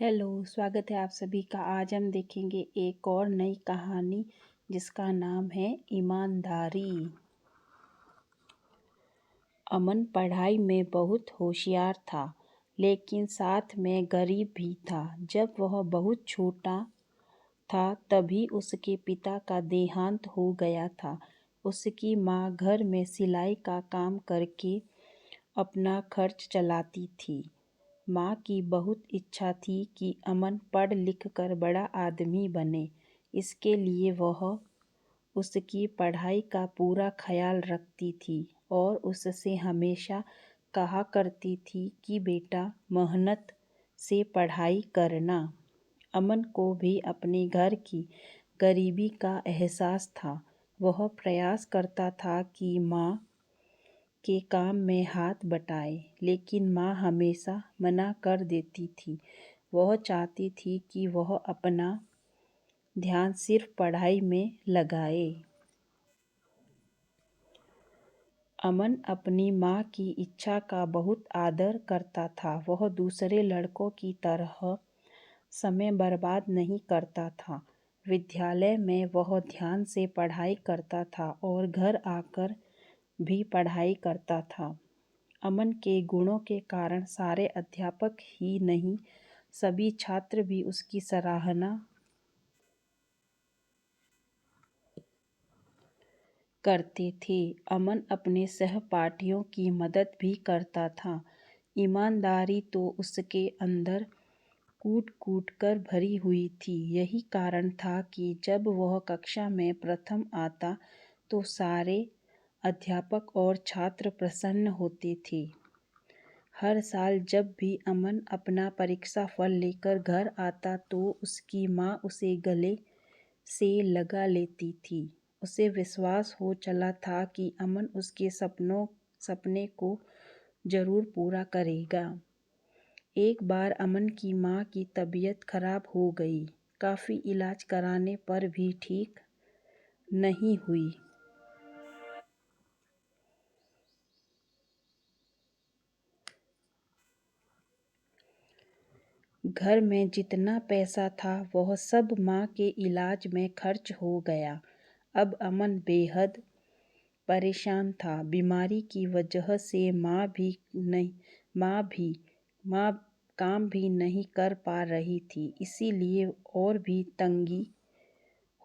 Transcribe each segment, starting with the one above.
Hello, स्वागत है आप सभी का। आज हम देखेंगे एक और नई कहानी जिसका नाम है ईमानदारी। अमन पढ़ाई में बहुत होशियार था, लेकिन साथ में गरीब भी था। जब वह बहुत छोटा था तभी उसके पिता का देहांत हो गया था। उसकी माँ घर में सिलाई का काम करके अपना खर्च चलाती थी। माँ की बहुत इच्छा थी कि अमन पढ़ लिख कर बड़ा आदमी बने। इसके लिए वह उसकी पढ़ाई का पूरा ख्याल रखती थी और उससे हमेशा कहा करती थी कि बेटा मेहनत से पढ़ाई करना। अमन को भी अपने घर की गरीबी का एहसास था। वह प्रयास करता था कि माँ के काम में हाथ बटाए, लेकिन माँ हमेशा मना कर देती थी। वह चाहती थी कि वह अपना ध्यान सिर्फ पढ़ाई में लगाए। अमन अपनी माँ की इच्छा का बहुत आदर करता था। वह दूसरे लड़कों की तरह समय बर्बाद नहीं करता था। विद्यालय में वह ध्यान से पढ़ाई करता था और घर आकर भी पढ़ाई करता था। अमन के गुणों के कारण सारे अध्यापक ही नहीं, सभी छात्र भी उसकी सराहना करते थे। अमन अपने सहपाठियों की मदद भी करता था। ईमानदारी तो उसके अंदर कूट कूट कर भरी हुई थी। यही कारण था कि जब वह कक्षा में प्रथम आता तो सारे अध्यापक और छात्र प्रसन्न होते थे। हर साल जब भी अमन अपना परीक्षा फल लेकर घर आता तो उसकी माँ उसे गले से लगा लेती थी। उसे विश्वास हो चला था कि अमन उसके सपने को जरूर पूरा करेगा। एक बार अमन की माँ की तबीयत खराब हो गई। काफ़ी इलाज कराने पर भी ठीक नहीं हुई। घर में जितना पैसा था वह सब माँ के इलाज में खर्च हो गया। अब अमन बेहद परेशान था। बीमारी की वजह से माँ काम भी नहीं कर पा रही थी, इसीलिए और भी तंगी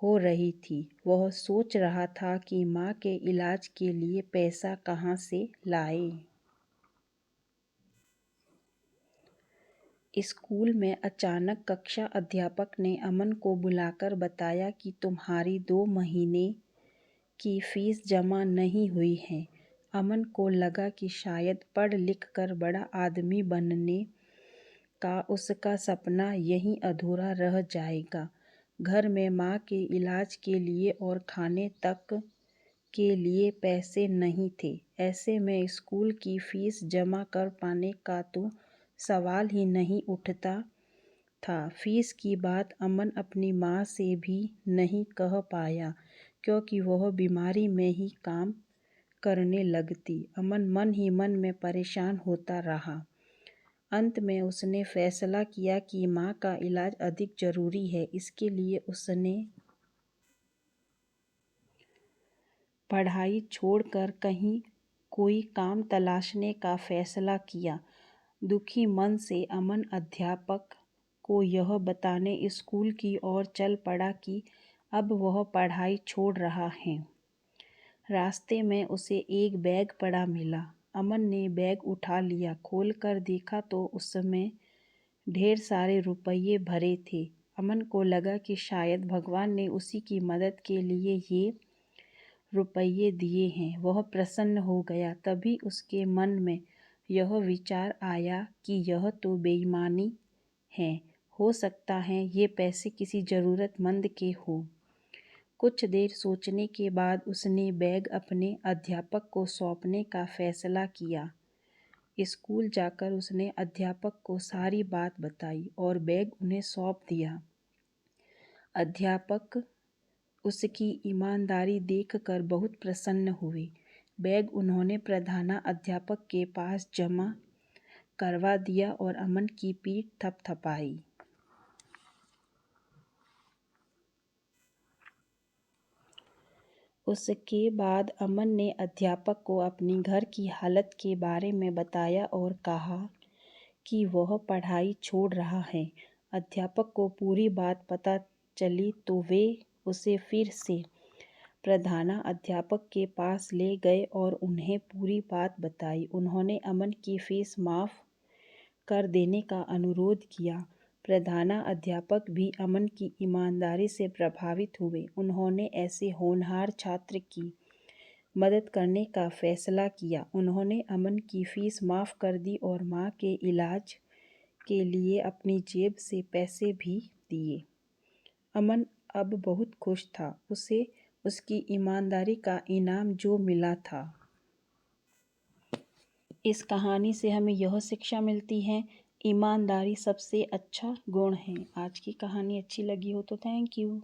हो रही थी। वह सोच रहा था कि माँ के इलाज के लिए पैसा कहाँ से लाए। स्कूल में अचानक कक्षा अध्यापक ने अमन को बुलाकर बताया कि तुम्हारी 2 महीने की फीस जमा नहीं हुई है। अमन को लगा कि शायद पढ़ लिख कर बड़ा आदमी बनने का उसका सपना यहीं अधूरा रह जाएगा। घर में माँ के इलाज के लिए और खाने तक के लिए पैसे नहीं थे। ऐसे में स्कूल की फीस जमा कर पाने का तो सवाल ही नहीं उठता था। फीस की बात अमन अपनी माँ से भी नहीं कह पाया, क्योंकि वह बीमारी में ही काम करने लगती। अमन मन ही मन में परेशान होता रहा। अंत में उसने फैसला किया कि माँ का इलाज अधिक जरूरी है। इसके लिए उसने पढ़ाई छोड़कर कहीं कोई काम तलाशने का फैसला किया। दुखी मन से अमन अध्यापक को यह बताने स्कूल की ओर चल पड़ा कि अब वह पढ़ाई छोड़ रहा है। रास्ते में उसे एक बैग पड़ा मिला। अमन ने बैग उठा लिया। खोलकर देखा तो उसमें ढेर सारे रुपये भरे थे। अमन को लगा कि शायद भगवान ने उसी की मदद के लिए ये रुपये दिए हैं। वह प्रसन्न हो गया। तभी उसके मन में यह विचार आया कि यह तो बेईमानी है। हो सकता है ये पैसे किसी ज़रूरतमंद के हो। कुछ देर सोचने के बाद उसने बैग अपने अध्यापक को सौंपने का फैसला किया। स्कूल जाकर उसने अध्यापक को सारी बात बताई और बैग उन्हें सौंप दिया। अध्यापक उसकी ईमानदारी देखकर बहुत प्रसन्न हुए। बैग उन्होंने प्रधानाध्यापक के पास जमा करवा दिया और अमन की पीठ थपथपाई। उसके बाद अमन ने अध्यापक को अपनी घर की हालत के बारे में बताया और कहा कि वह पढ़ाई छोड़ रहा है। अध्यापक को पूरी बात पता चली तो वे उसे फिर से प्रधानाध्यापक के पास ले गए और उन्हें पूरी बात बताई। उन्होंने अमन की फीस माफ़ कर देने का अनुरोध किया। प्रधानाध्यापक भी अमन की ईमानदारी से प्रभावित हुए। उन्होंने ऐसे होनहार छात्र की मदद करने का फैसला किया। उन्होंने अमन की फीस माफ़ कर दी और माँ के इलाज के लिए अपनी जेब से पैसे भी दिए। अमन अब बहुत खुश था। उसे उसकी ईमानदारी का इनाम जो मिला था। इस कहानी से हमें यह शिक्षा मिलती है, ईमानदारी सबसे अच्छा गुण है। आज की कहानी अच्छी लगी हो तो थैंक यू।